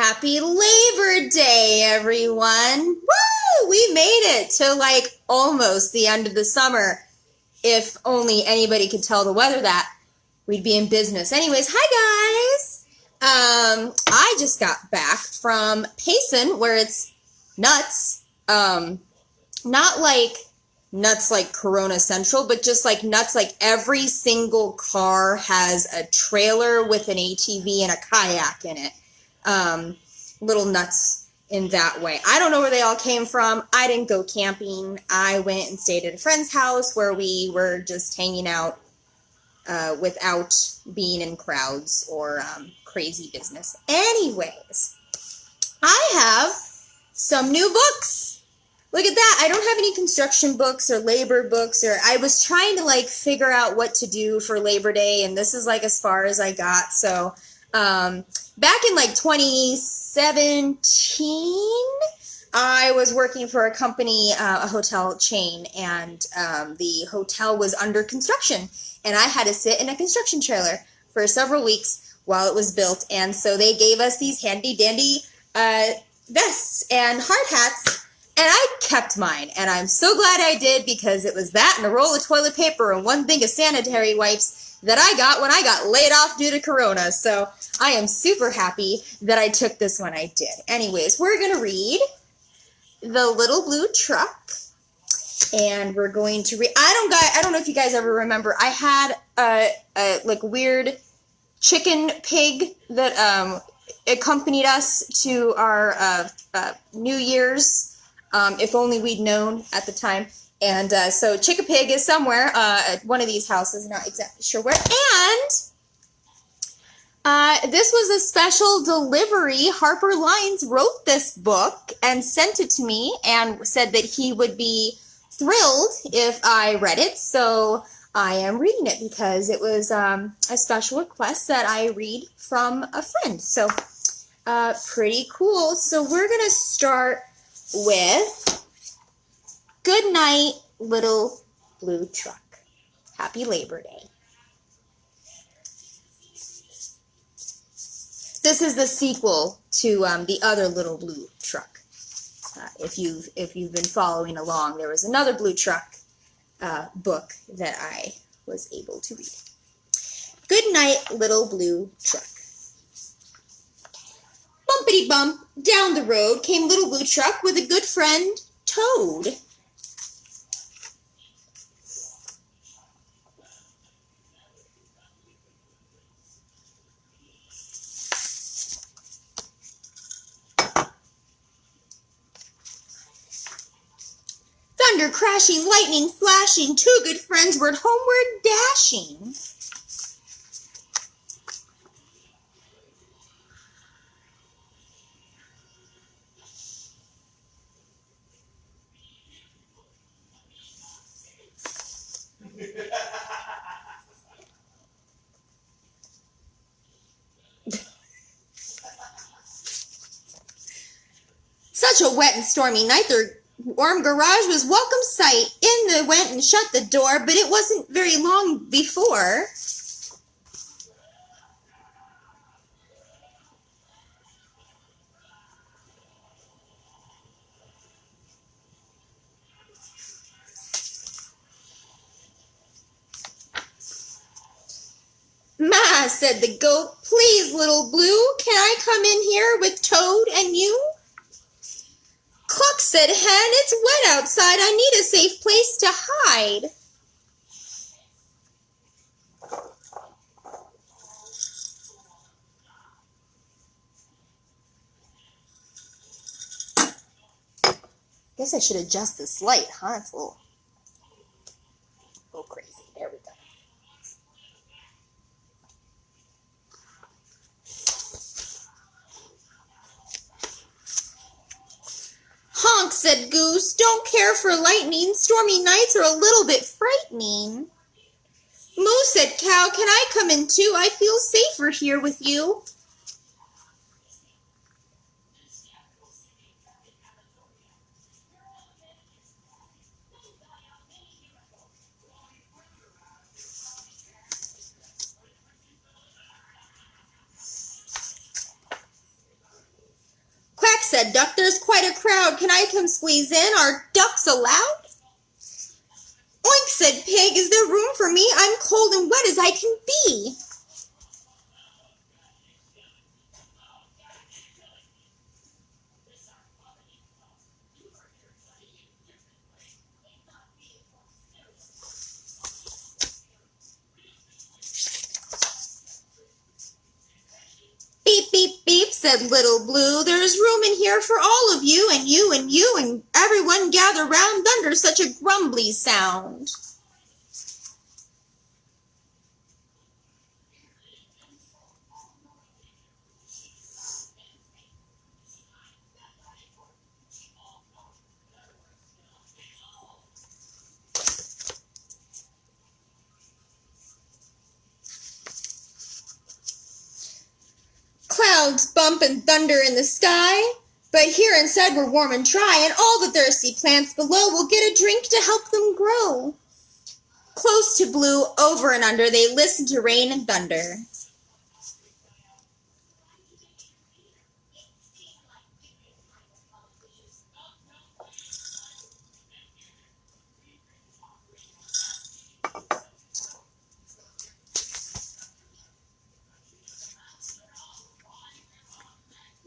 Happy Labor Day, everyone. Woo! We made it to like almost the end of the summer. If only anybody could tell the weather that, we'd be in business. Anyways, hi guys. I just got back from Payson where it's nuts. Not like nuts like Corona Central, but just like nuts like every single car has a trailer with an ATV and a kayak in it. Little nuts in that way. I don't know where they all came from. I didn't go camping. I went and stayed at a friend's house where we were just hanging out without being in crowds or crazy business. Anyways, I have some new books. Look at that. I don't have any construction books or labor books, or I was trying to like figure out what to do for Labor Day, and this is like as far as I got. So back in like 2017, I was working for a company, a hotel chain, and the hotel was under construction, and I had to sit in a construction trailer for several weeks while it was built. And so they gave us these handy dandy vests and hard hats, and I kept mine, and I'm so glad I did, because it was that and a roll of toilet paper and one thing of sanitary wipes that I got when I got laid off due to Corona. So I am super happy that I took this when I did. Anyways, we're going to read The Little Blue Truck, and we're going to read, I don't know if you guys ever remember, I had a like weird chicken pig that accompanied us to our New Year's, if only we'd known at the time. And so Chicken Pig is somewhere at one of these houses, not exactly sure where. And this was a special delivery. Harper Lines wrote this book and sent it to me and said that he would be thrilled if I read it. So I am reading it because it was a special request that I read from a friend. So pretty cool. So we're going to start with Good Night, Little Blue Truck. Happy Labor Day. This is the sequel to the other Little Blue Truck. If you've been following along, there was another Blue Truck book that I was able to read. Good Night, Little Blue Truck. Bumpity bump, down the road came Little Blue Truck with a good friend, Toad. Thunder crashing, lightning flashing, two good friends were homeward dashing. Such a wet and stormy night, their warm garage was welcome sight. In they went and shut the door, but it wasn't very long before Ma, said the goat, please, Little Blue, can I come in here with Toad and you? Cluck, said Hen, it's wet outside, I need a safe place to hide. Guess I should adjust this light, huh? It's a little crazy. There we go. Honk, said Goose, don't care for lightning, stormy nights are a little bit frightening. Moo, said Cow, can I come in too? I feel safer here with you. said Duck. There's quite a crowd. Can I come squeeze in? Are ducks allowed? Oink, said Pig. Is there room for me? I'm cold and wet as I can be. Beep, beep, beep, said Little Blue. There's room in here for all of you, and you, and you, and everyone gather round under such a grumbly sound. Clouds bump and thunder in the sky, but here inside we're warm and dry, and all the thirsty plants below will get a drink to help them grow. Close to Blue, over and under, they listen to rain and thunder.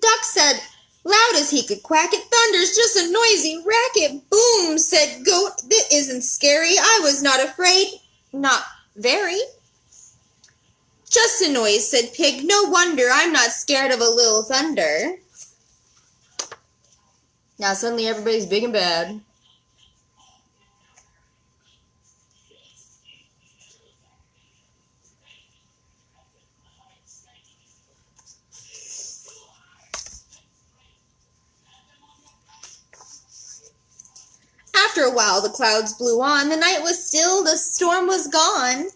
Duck said, loud as he could quack, it thunders, just a noisy racket. Boom, said Goat, that isn't scary. I was not afraid. Not very. Just a noise, said Pig. No wonder I'm not scared of a little thunder. Now suddenly everybody's big and bad. After a while the clouds blew on, the night was still, the storm was gone.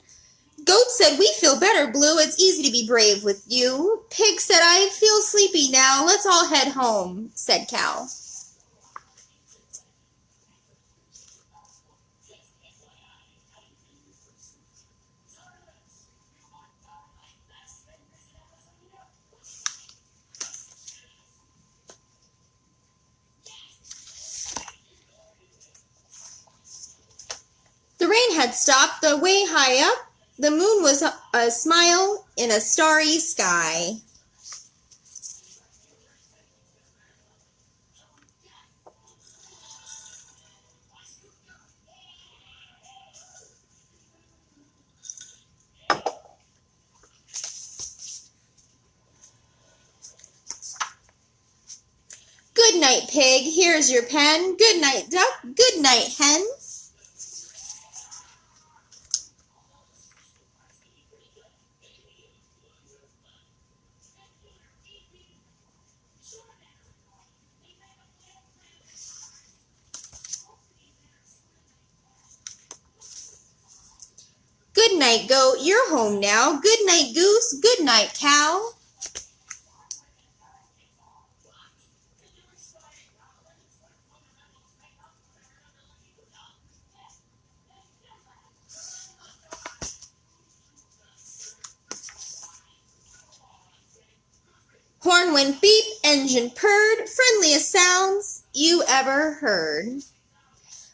Goat said, we feel better, Blue, it's easy to be brave with you. Pig said, I feel sleepy now, let's all head home, said Cow. The rain had stopped, the way high up, the moon was a smile in a starry sky. Good night, Pig, here's your pen. Good night, Duck, good night, Hen. Good night, Goat, you're home now. Good night, Goose, good night, Cow. Horn went beep, engine purred, friendliest sounds you ever heard.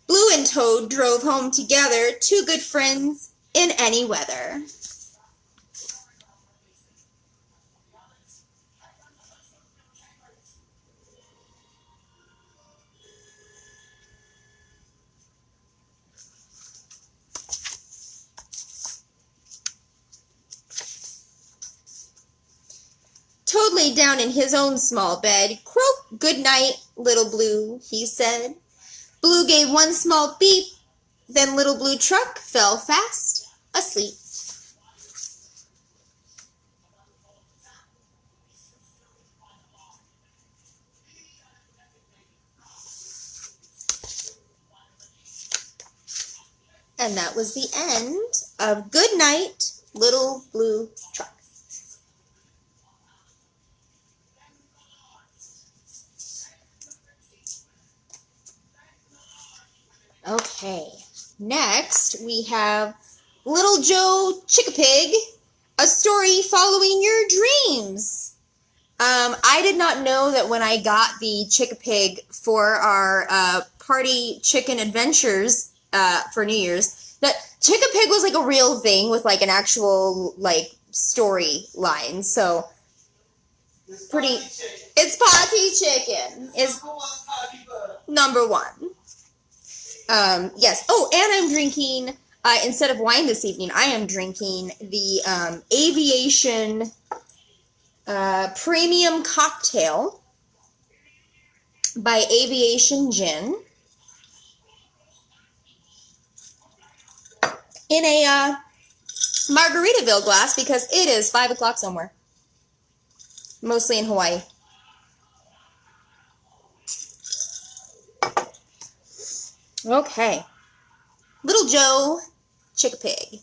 Blue and Toad drove home together, two good friends in any weather. Toad lay down in his own small bed. Croak, good night, Little Blue, he said. Blue gave one small beep, then Little Blue Truck fell fast asleep. And that was the end of Good Night, Little Blue Truck. Okay, next we have Little Joe Chickapig, a story following your dreams. I did not know that when I got the Chick-a-Pig for our party chicken adventures for New Year's, that Chick-a-Pig was like a real thing with like an actual like storyline. So pretty. It's potty chicken. It's number one. Yes. Oh, and I'm drinking. Instead of wine this evening, I am drinking the Aviation Premium Cocktail by Aviation Gin in a Margaritaville glass because it is 5 o'clock somewhere, mostly in Hawaii. Okay. Little Joe Chick-a-Pig.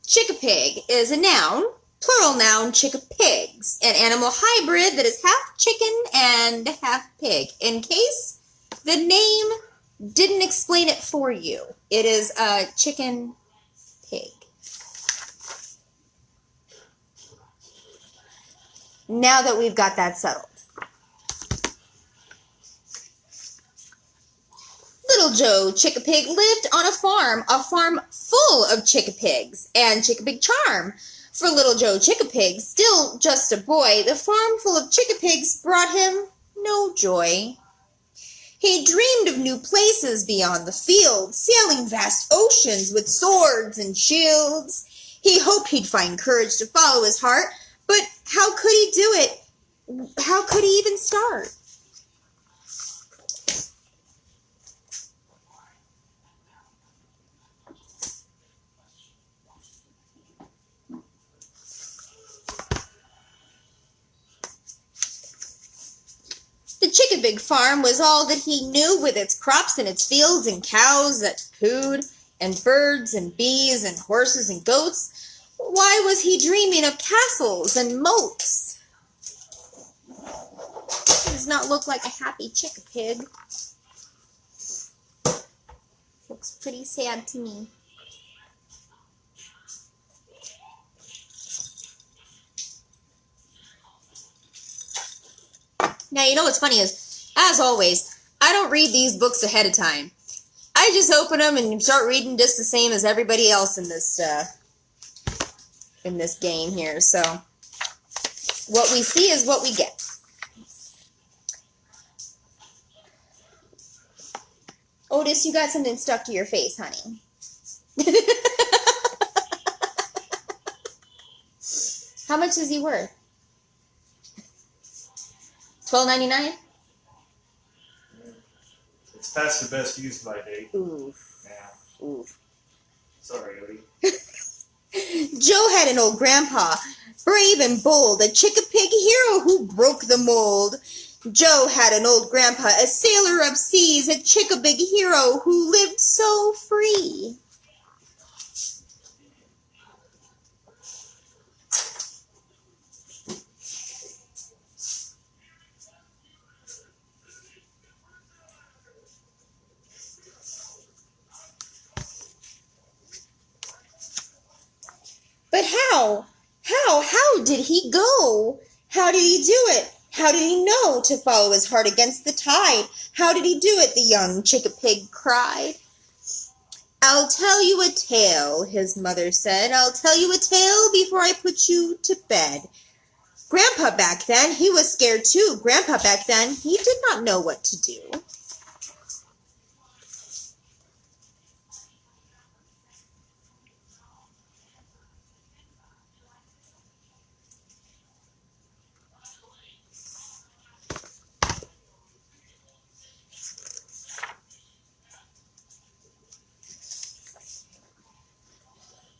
Chick-a-pig is a noun, plural noun, chick-a-pigs, an animal hybrid that is half chicken and half pig. In case the name didn't explain it for you, it is a chicken pig. Now that we've got that settled. Little Joe Chick-a-Pig lived on a farm full of chick-a-pigs and chick-a-pig charm. For Little Joe Chick-a-Pig, still just a boy, the farm full of chick-a-pigs brought him no joy. He dreamed of new places beyond the fields, sailing vast oceans with swords and shields. He hoped he'd find courage to follow his heart, but how could he do it? How could he even start? The Chick-a-Pig farm was all that he knew, with its crops and its fields and cows that cooed, and birds and bees and horses and goats. Why was he dreaming of castles and moats? He does not look like a happy Chick-a-Pig. Looks pretty sad to me. Now, you know what's funny is, as always, I don't read these books ahead of time. I just open them and start reading just the same as everybody else in this game here. So, what we see is what we get. Otis, you got something stuck to your face, honey. How much is he worth? $12.99? It's past the best use by date. Oof. Yeah. Oof. Sorry, Odie. Joe had an old grandpa, brave and bold, a Chick-a-Pig hero who broke the mold. Joe had an old grandpa, a sailor of seas, a Chick-a-Pig hero who lived so free. But how? How did he go? How did he do it? How did he know to follow his heart against the tide? How did he do it? The young Chick-a-Pig cried. I'll tell you a tale, his mother said. I'll tell you a tale before I put you to bed. Grandpa back then, he was scared too. Grandpa back then, he did not know what to do.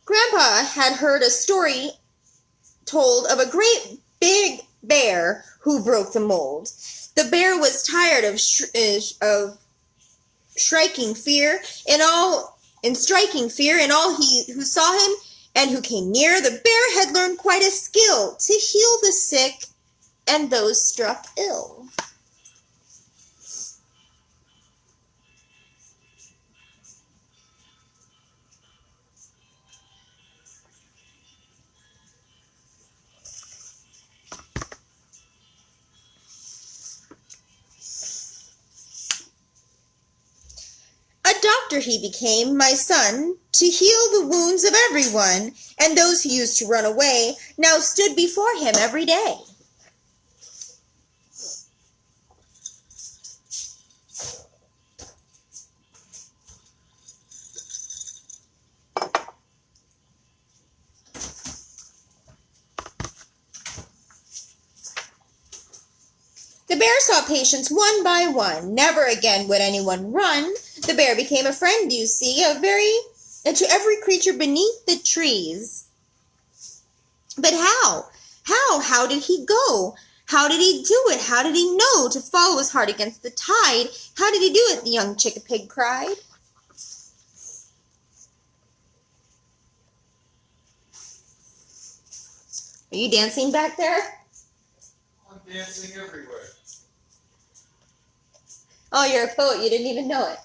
Grandpa had heard a story told of a great big bear who broke the mold. The bear was tired of striking fear, and all who saw him and who came near. The bear had learned quite a skill to heal the sick and those struck ill. doctor he became, my son, to heal the wounds of everyone, and those who used to run away now stood before him every day. The bear saw patients one by one. Never again would anyone run. The bear became a friend, you see, to every creature beneath the trees. But how? How did he go? How did he do it? How did he know to follow his heart against the tide? How did he do it? The young chick-a-pig cried. Are you dancing back there? I'm dancing everywhere. Oh, you're a poet. You didn't even know it.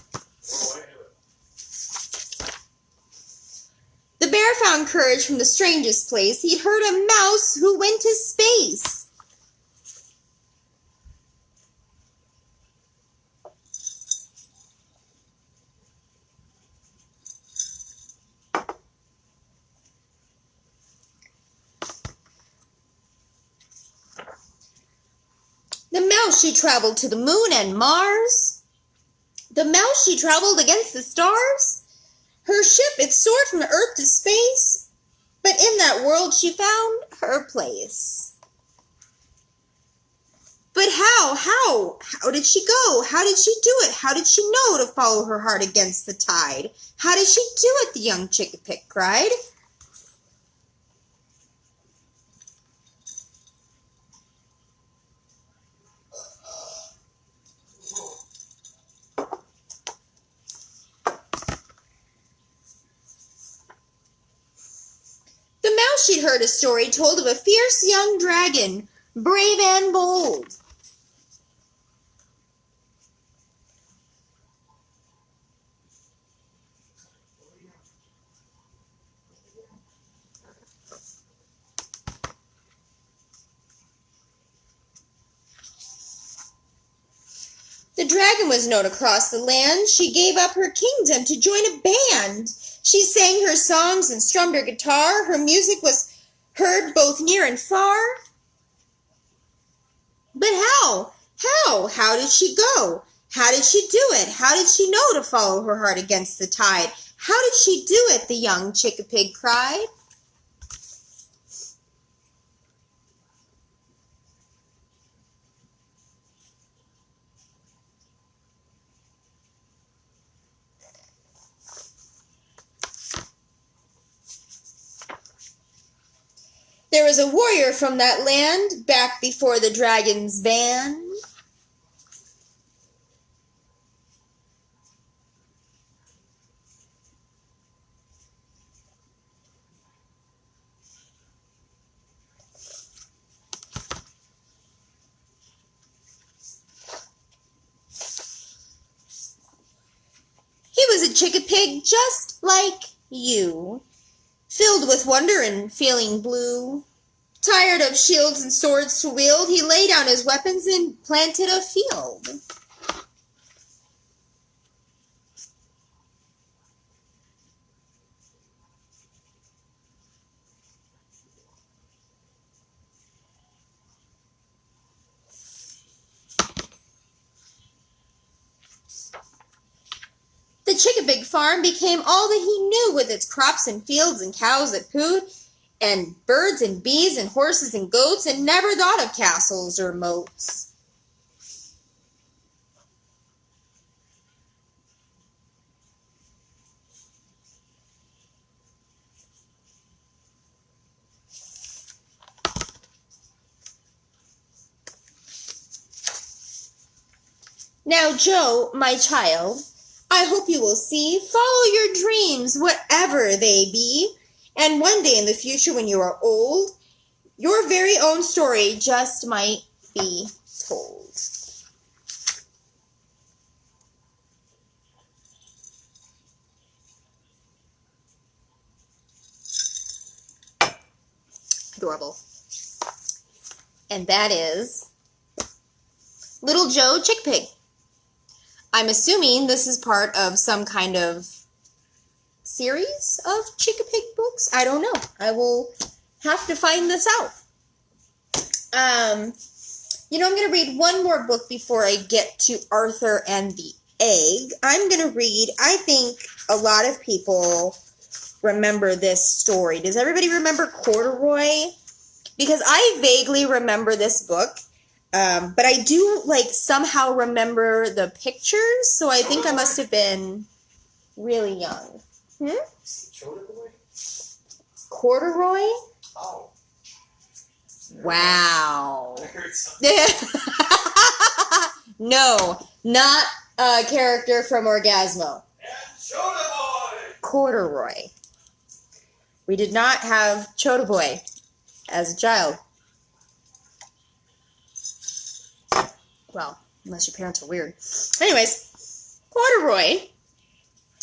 Oh, I knew it. The bear found courage from the strangest place. He'd heard a mouse who went to space. The mouse, she traveled to the moon and Mars. The mouse, she traveled against the stars. Her ship, it soared from Earth to space. But in that world she found her place. But how did she go? How did she do it? How did she know to follow her heart against the tide? How did she do it? The young chick-a-pig cried. The mouse, she'd heard a story told of a fierce young dragon, brave and bold. The dragon was known across the land. She gave up her kingdom to join a band. She sang her songs and strummed her guitar. Her music was heard both near and far. But how? How did she go? How did she do it? How did she know to follow her heart against the tide? How did she do it? The young chick-a-pig cried. There was a warrior from that land back before the dragon's ban. He was a chick-a-pig just like you, filled with wonder and feeling blue. Tired of shields and swords to wield, he laid down his weapons and planted a field. The chick-a-pig farm became all that he knew, with its crops and fields and cows that pooed, and birds and bees and horses and goats, and never thought of castles or moats. Now, Joe, my child, I hope you will see, follow your dreams, whatever they be, and one day in the future when you are old, your very own story just might be told. Adorable. And that is Little Joe Chick-a-Pig. I'm assuming this is part of some kind of series of Chica Pig books. I don't know. I will have to find this out. I'm going to read one more book before I get to Arthur and the Egg. I'm going to read, I think a lot of people remember this story. Does everybody remember Corduroy? Because I vaguely remember this book, but I do, somehow remember the pictures, so I think I must have been really young. Corduroy? Oh. Wow. I heard something. No, not a character from Orgasmo. Chota Boy! Corduroy. We did not have Chota Boy as a child. Well, unless your parents are weird. Anyways, Corduroy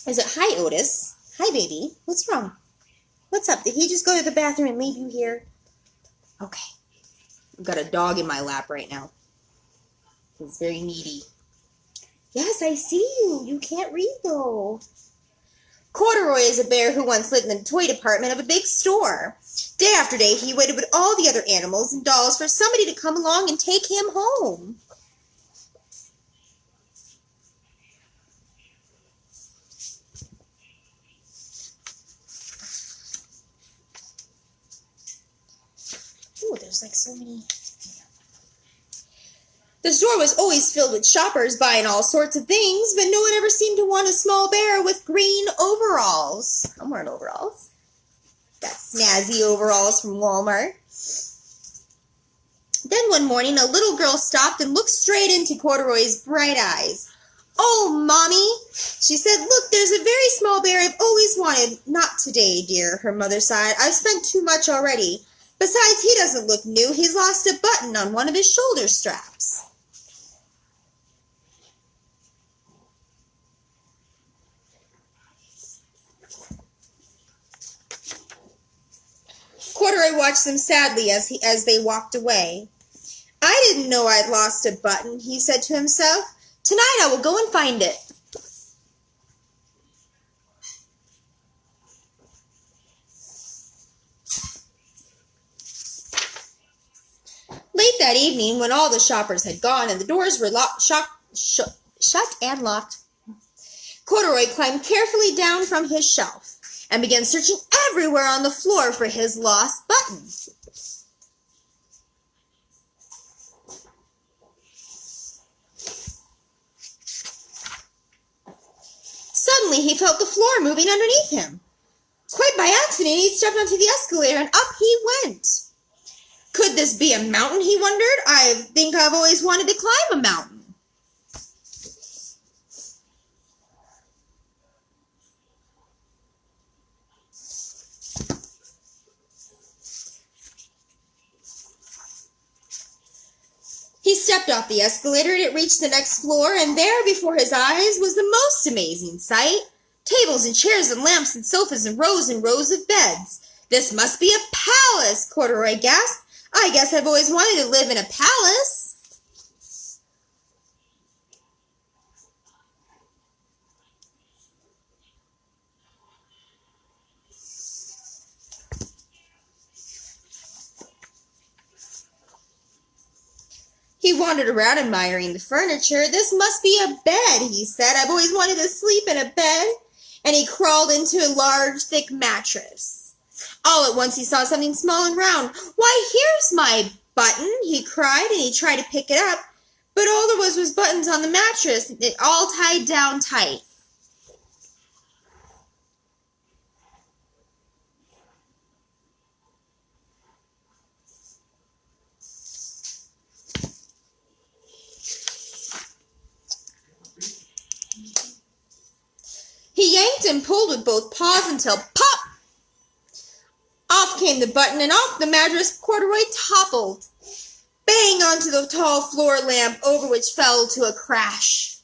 is it? Hi, Otis. Hi, baby. What's wrong? What's up? Did he just go to the bathroom and leave you here? Okay. I've got a dog in my lap right now. He's very needy. Yes, I see you. You can't read, though. Corduroy is a bear who once lived in the toy department of a big store. Day after day, he waited with all the other animals and dolls for somebody to come along and take him home. Ooh, there's so many. The store was always filled with shoppers buying all sorts of things, but no one ever seemed to want a small bear with green overalls. I'm wearing overalls. Got snazzy overalls from Walmart. Then one morning, a little girl stopped and looked straight into Corduroy's bright eyes. "Oh, Mommy," she said, "look, there's a very small bear I've always wanted." "Not today, dear," her mother sighed. "I've spent too much already. Besides, he doesn't look new. He's lost a button on one of his shoulder straps." Corduroy watched them sadly as they walked away. "I didn't know I'd lost a button," he said to himself. "Tonight I will go and find it." Late that evening, when all the shoppers had gone and the doors were shut and locked, Corduroy climbed carefully down from his shelf and began searching everywhere on the floor for his lost button. Suddenly, he felt the floor moving underneath him. Quite by accident, he stepped onto the escalator and up he went. Could this be a mountain, he wondered? I think I've always wanted to climb a mountain. He stepped off the escalator and it reached the next floor, and there before his eyes was the most amazing sight. Tables and chairs and lamps and sofas and rows of beds. "This must be a palace," Corduroy gasped. "I guess I've always wanted to live in a palace." He wandered around admiring the furniture. "This must be a bed," he said. "I've always wanted to sleep in a bed." And he crawled into a large, thick mattress. All at once he saw something small and round. "Why, here's my button," he cried, and he tried to pick it up. But all there was buttons on the mattress, all tied down tight. He yanked and pulled with both paws until pop! Off came the button, and off the mattress Corduroy toppled, bang onto the tall floor lamp, over which fell to a crash.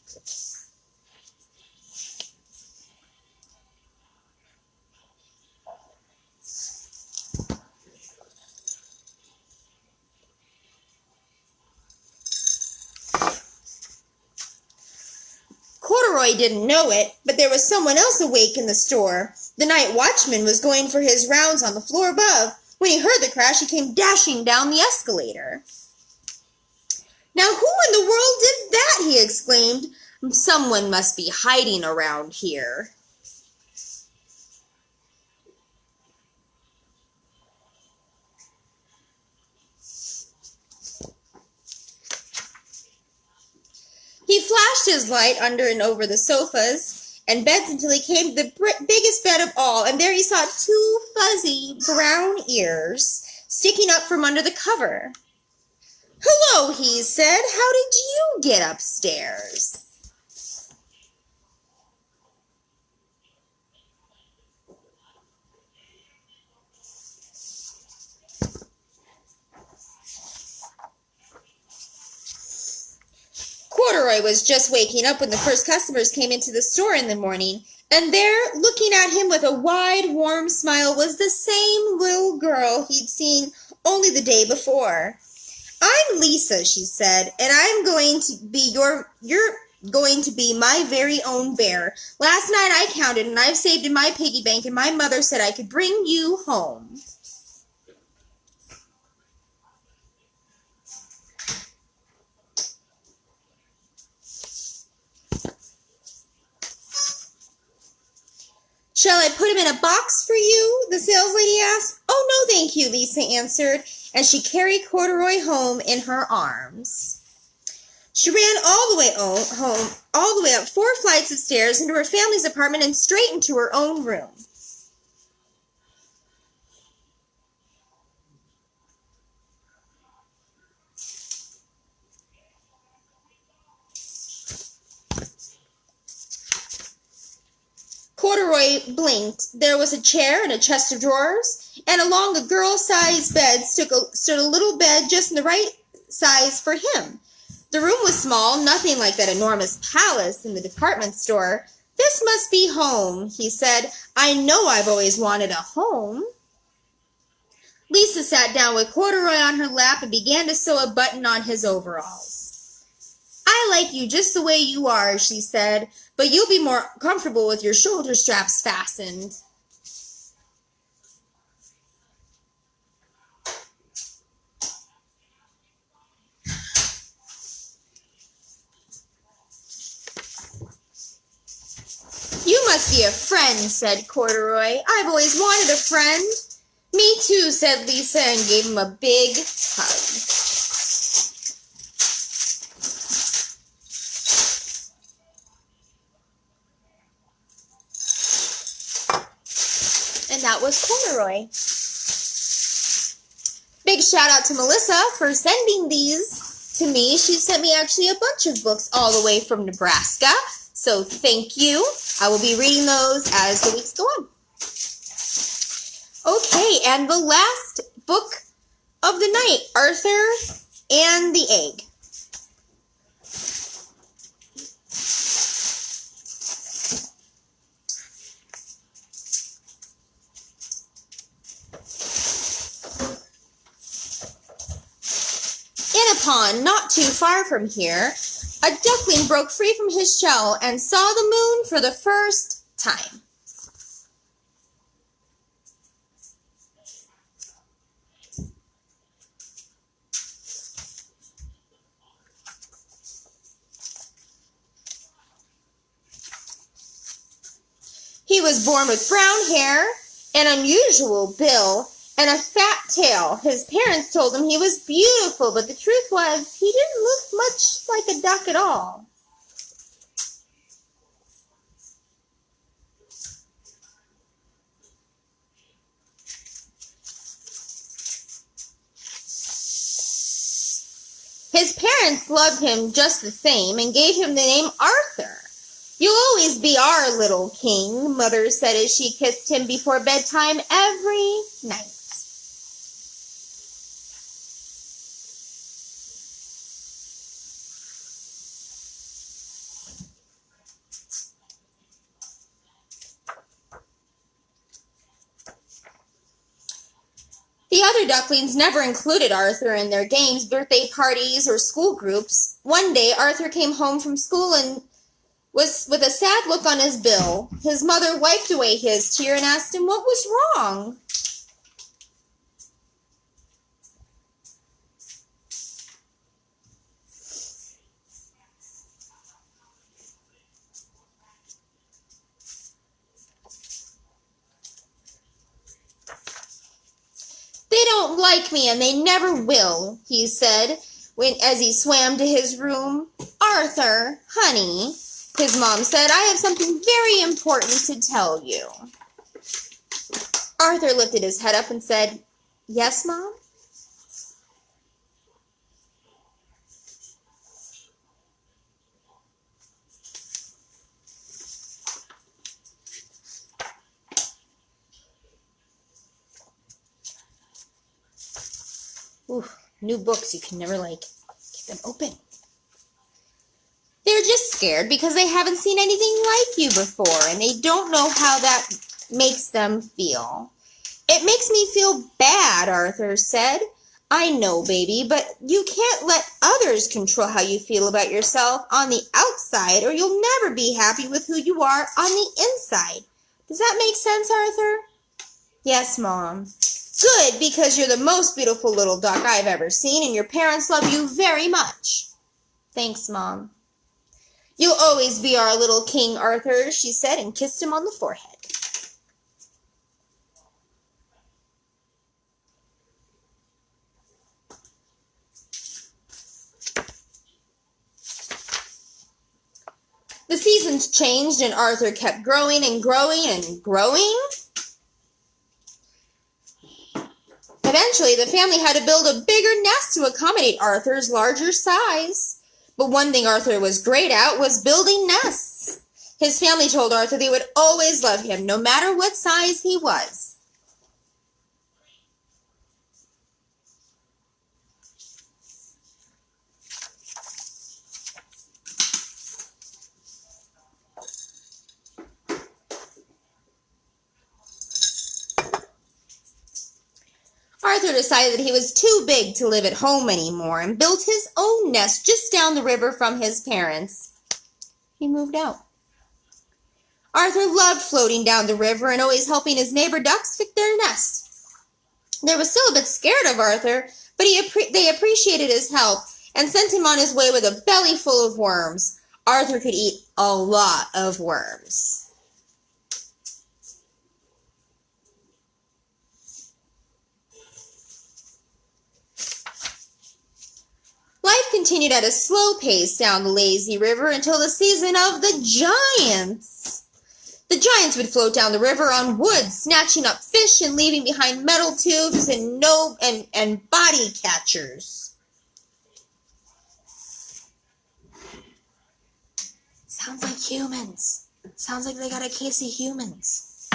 Corduroy didn't know it, but there was someone else awake in the store. The night watchman was going for his rounds on the floor above. When he heard the crash, he came dashing down the escalator. "Now who in the world did that?" he exclaimed. "Someone must be hiding around here." He flashed his light under and over the sofas and beds until he came to the biggest bed of all, and there he saw two fuzzy brown ears sticking up from under the cover. "Hello," he said. "How did you get upstairs?" Corduroy was just waking up when the first customers came into the store in the morning, and there, looking at him with a wide, warm smile, was the same little girl he'd seen only the day before. "I'm Lisa," she said, "and I'm going to be you're going to be my very own bear. Last night I counted, and I've saved in my piggy bank, and my mother said I could bring you home." "Shall I put him in a box for you?" the saleslady asked. "Oh, no, thank you," Lisa answered, and she carried Corduroy home in her arms. She ran all the way home, all the way up 4 flights of stairs into her family's apartment and straight into her own room. Corduroy blinked. There was a chair and a chest of drawers, and along a girl-sized bed stood a little bed just in the right size for him. The room was small, nothing like that enormous palace in the department store. "This must be home," he said. "I know I've always wanted a home." Lisa sat down with Corduroy on her lap and began to sew a button on his overalls. "I like you just the way you are," she said, "but you'll be more comfortable with your shoulder straps fastened." "You must be a friend," said Corduroy. "I've always wanted a friend." "Me too," said Lisa, and gave him a big hug. And that was Corduroy. Big shout out to Melissa for sending these to me. She sent me actually a bunch of books all the way from Nebraska. So thank you. I will be reading those as the weeks go on. Okay, and the last book of the night, Arthur and the Egg. In a pond not too far from here, a duckling broke free from his shell and saw the moon for the first time. He was born with brown hair, an unusual bill, and a fat tail. His parents told him he was beautiful, but the truth was he didn't look much like a duck at all. His parents loved him just the same and gave him the name Arthur. "You'll always be our little king," Mother said as she kissed him before bedtime every night. The other ducklings never included Arthur in their games, birthday parties, or school groups. One day, Arthur came home from school and With a sad look on his bill, his mother wiped away his tear and asked him what was wrong. They don't like me and they never will, he said as he swam to his room. Arthur, honey, his mom said, I have something very important to tell you. Arthur lifted his head up and said, Yes, Mom? Ooh, new books, you can never, get them open. They're just scared because they haven't seen anything like you before, and they don't know how that makes them feel. It makes me feel bad, Arthur said. I know, baby, but you can't let others control how you feel about yourself on the outside, or you'll never be happy with who you are on the inside. Does that make sense, Arthur? Yes, Mom. Good, because you're the most beautiful little duck I've ever seen, and your parents love you very much. Thanks, Mom. You'll always be our little king, Arthur, she said, and kissed him on the forehead. The seasons changed, and Arthur kept growing and growing and growing. Eventually, the family had to build a bigger nest to accommodate Arthur's larger size. But one thing Arthur was great at was building nests. His family told Arthur they would always love him, no matter what size he was. Arthur decided that he was too big to live at home anymore and built his own nest just down the river from his parents. He moved out. Arthur loved floating down the river and always helping his neighbor ducks pick their nest. They were still a bit scared of Arthur, but they appreciated his help and sent him on his way with a belly full of worms. Arthur could eat a lot of worms. Life continued at a slow pace down the lazy river until the season of the giants. The giants would float down the river on wood, snatching up fish and leaving behind metal tubes and body catchers. Sounds like humans. Sounds like they got a case of humans.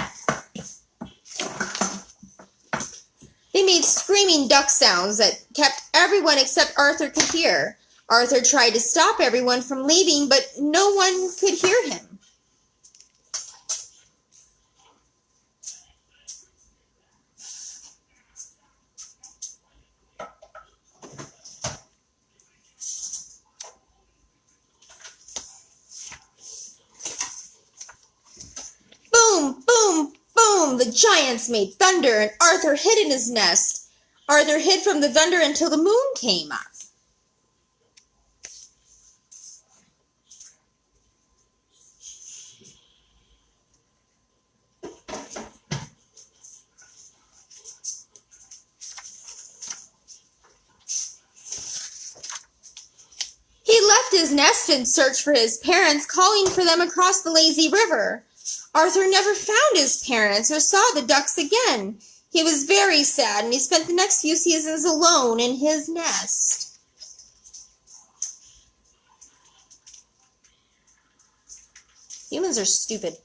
They made screaming duck sounds that kept everyone except Arthur could hear. Arthur tried to stop everyone from leaving, but no one could hear him. Boom, boom, boom! The giants made thunder, and Arthur hid in his nest. Arthur hid from the thunder until the moon came up. He left his nest and searched for his parents, calling for them across the lazy river. Arthur never found his parents or saw the ducks again. He was very sad, and he spent the next few seasons alone in his nest. Humans are stupid.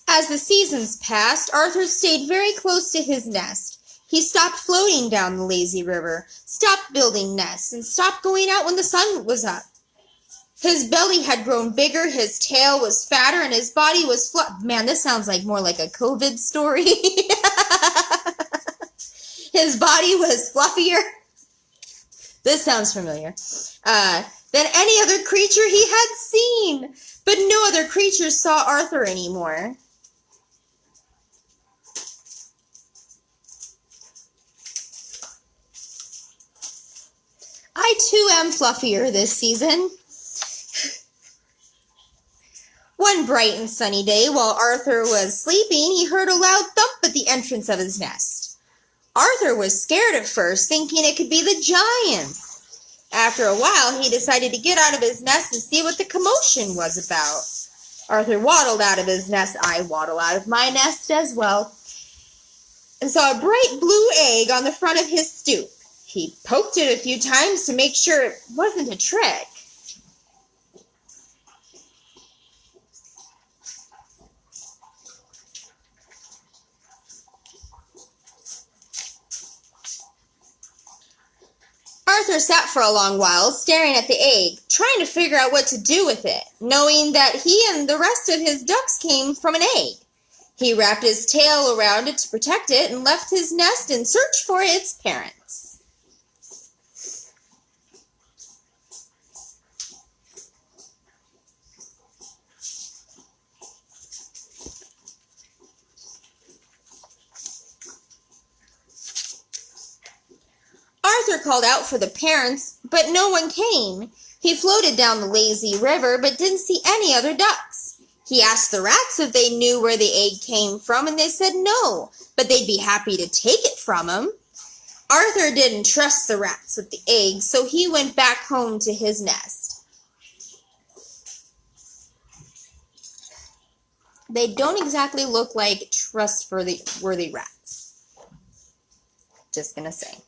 As the seasons passed, Arthur stayed very close to his nest. He stopped floating down the lazy river, stopped building nests, and stopped going out when the sun was up. His belly had grown bigger, his tail was fatter, and his body was Man, this sounds like more like a COVID story. His body was fluffier. This sounds familiar. Than any other creature he had seen. But no other creatures saw Arthur anymore. I too am fluffier this season. One bright and sunny day, while Arthur was sleeping, he heard a loud thump at the entrance of his nest. Arthur was scared at first, thinking it could be the giants. After a while, he decided to get out of his nest and see what the commotion was about. Arthur waddled out of his nest. I waddle out of my nest as well, and saw a bright blue egg on the front of his stoop. He poked it a few times to make sure it wasn't a trick. Arthur sat for a long while, staring at the egg, trying to figure out what to do with it, knowing that he and the rest of his ducks came from an egg. He wrapped his tail around it to protect it and left his nest in search for its parents. Arthur called out for the parents, but no one came. He floated down the lazy river, but didn't see any other ducks. He asked the rats if they knew where the egg came from, and they said no, but they'd be happy to take it from him. Arthur didn't trust the rats with the egg, so he went back home to his nest. They don't exactly look like trustworthy rats. Just gonna say.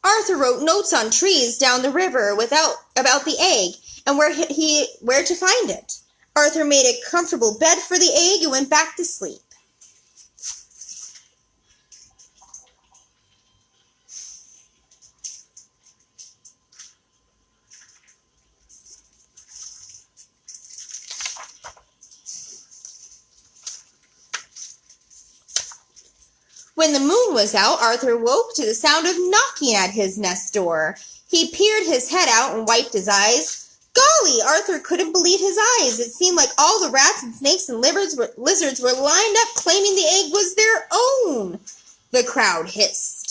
Arthur wrote notes on trees down the river about the egg and where to find it. Arthur made a comfortable bed for the egg and went back to sleep. When the moon was out, Arthur woke to the sound of knocking at his nest door. He peered his head out and wiped his eyes. Golly, Arthur couldn't believe his eyes. It seemed like all the rats and snakes and lizards were lined up claiming the egg was their own. The crowd hissed.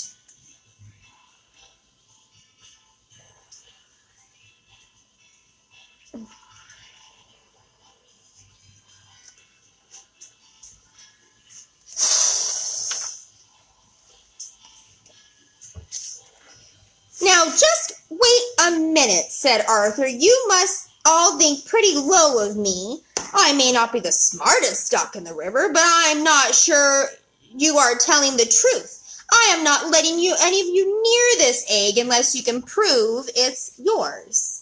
Now, just wait a minute, said Arthur. You must all think pretty low of me. I may not be the smartest duck in the river, but I'm not sure you are telling the truth. I am not letting any of you near this egg unless you can prove it's yours.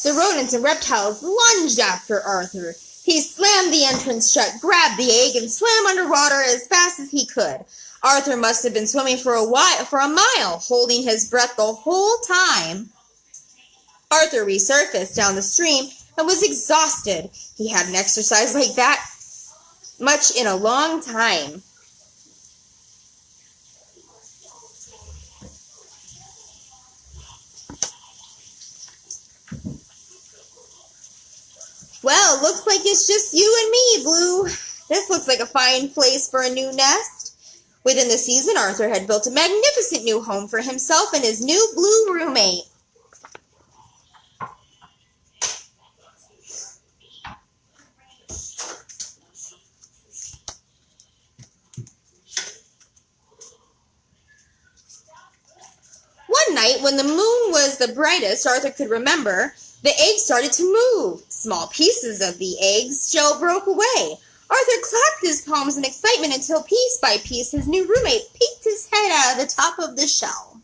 The rodents and reptiles lunged after Arthur. He slammed the entrance shut, grabbed the egg, and swam underwater as fast as he could. Arthur must have been swimming for a mile, holding his breath the whole time. Arthur resurfaced down the stream and was exhausted. He hadn't exercised like that much in a long time. Well, looks like it's just you and me, Blue. This looks like a fine place for a new nest. Within the season, Arthur had built a magnificent new home for himself and his new blue roommate. One night, when the moon was the brightest Arthur could remember, the egg started to move. Small pieces of the egg's shell broke away. Arthur clapped his palms in excitement until piece by piece his new roommate peeked his head out of the top of the shell.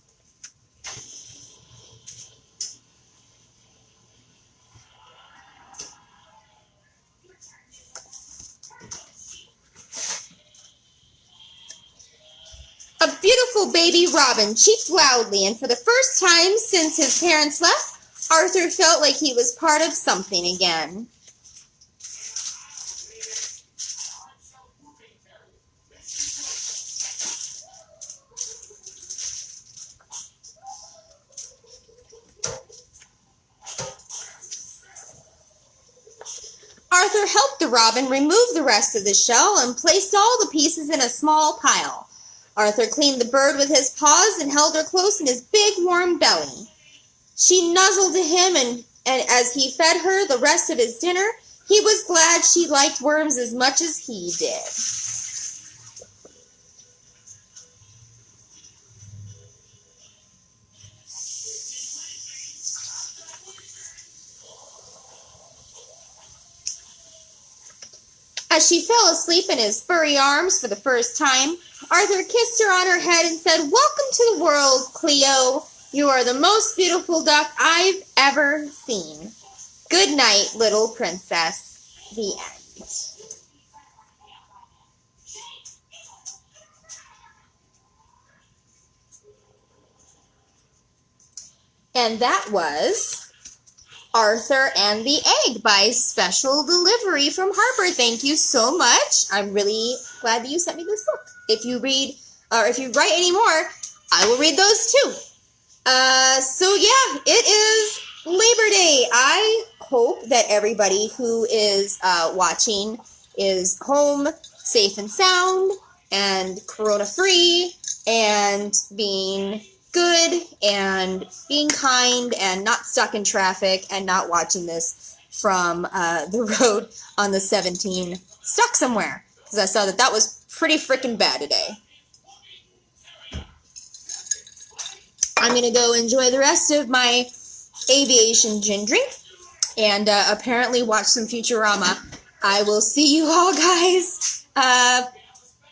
little baby Robin cheeped loudly, and for the first time since his parents left, Arthur felt like he was part of something again. Arthur helped the robin remove the rest of the shell and placed all the pieces in a small pile. Arthur cleaned the bird with his paws and held her close in his big warm belly. She nuzzled to him, and as he fed her the rest of his dinner, he was glad she liked worms as much as he did. As she fell asleep in his furry arms for the first time, Arthur kissed her on her head and said, "Welcome to the world, Cleo. You are the most beautiful duck I've ever seen. Good night, little princess." The end. And that was Arthur and the Egg by special delivery from Harper. Thank you so much. I'm really glad that you sent me this book. If you read, or if you write any more, I will read those too. So yeah, it is Labor Day. I hope that everybody who is watching is home, safe and sound, and corona-free, and being good, and being kind, and not stuck in traffic, and not watching this from the road on the 17 stuck somewhere, because I saw that was pretty freaking bad today. I'm going to go enjoy the rest of my aviation gin drink and apparently watch some Futurama. I will see you all guys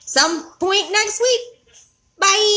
some point next week. Bye!